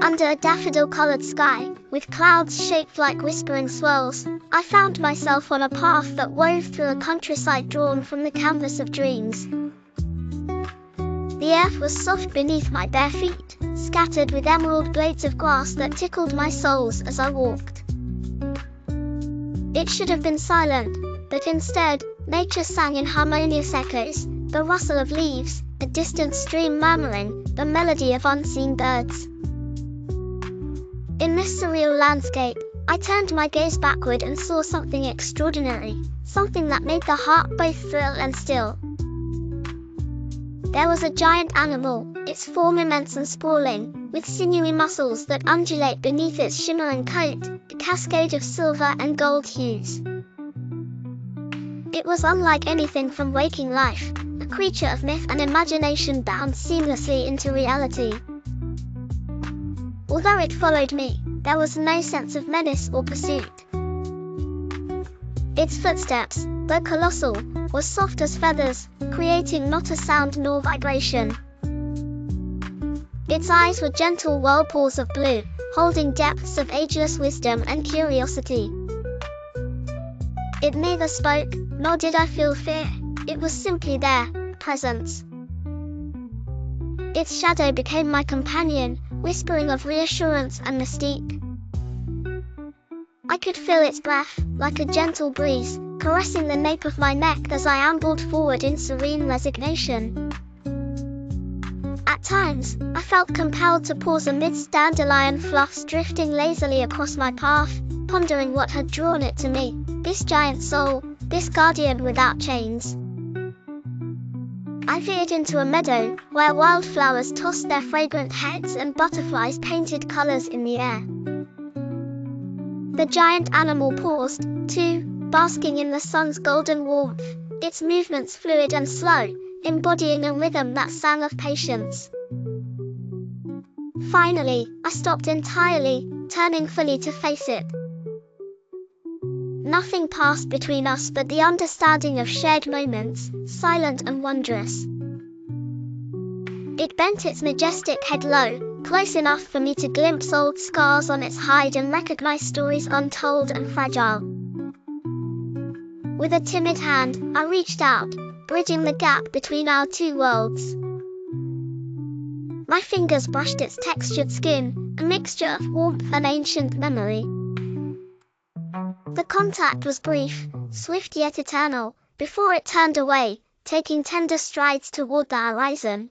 Under a daffodil-colored sky, with clouds shaped like whispering swirls, I found myself on a path that wove through a countryside drawn from the canvas of dreams. The earth was soft beneath my bare feet, scattered with emerald blades of grass that tickled my soles as I walked. It should have been silent, but instead, nature sang in harmonious echoes, the rustle of leaves, a distant stream murmuring, the melody of unseen birds. In this surreal landscape, I turned my gaze backward and saw something extraordinary, something that made the heart both thrill and still. There was a giant animal, its form immense and sprawling, with sinewy muscles that undulate beneath its shimmering coat, a cascade of silver and gold hues. It was unlike anything from waking life, a creature of myth and imagination bound seamlessly into reality. Although it followed me, there was no sense of menace or pursuit. Its footsteps, though colossal, were soft as feathers, creating not a sound nor vibration. Its eyes were gentle whirlpools of blue, holding depths of ageless wisdom and curiosity. It neither spoke, nor did I feel fear. It was simply there, presence. Its shadow became my companion, whispering of reassurance and mystique. I could feel its breath, like a gentle breeze, caressing the nape of my neck as I ambled forward in serene resignation. At times, I felt compelled to pause amidst dandelion fluffs drifting lazily across my path, pondering what had drawn it to me, this giant soul, this guardian without chains. I veered into a meadow, where wildflowers tossed their fragrant heads and butterflies painted colors in the air. The giant animal paused, too, basking in the sun's golden warmth, its movements fluid and slow, embodying a rhythm that sang of patience. Finally, I stopped entirely, turning fully to face it. Nothing passed between us but the understanding of shared moments, silent and wondrous. It bent its majestic head low, close enough for me to glimpse old scars on its hide and recognize stories untold and fragile. With a timid hand, I reached out, bridging the gap between our two worlds. My fingers brushed its textured skin, a mixture of warmth and ancient memory. The contact was brief, swift yet eternal, before it turned away, taking tender strides toward the horizon.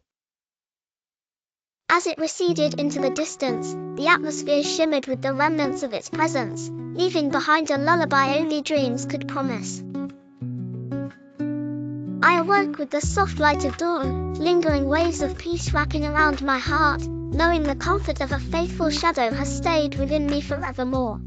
As it receded into the distance, the atmosphere shimmered with the remnants of its presence, leaving behind a lullaby only dreams could promise. I awoke with the soft light of dawn, lingering waves of peace wrapping around my heart, knowing the comfort of a faithful shadow has stayed within me forevermore.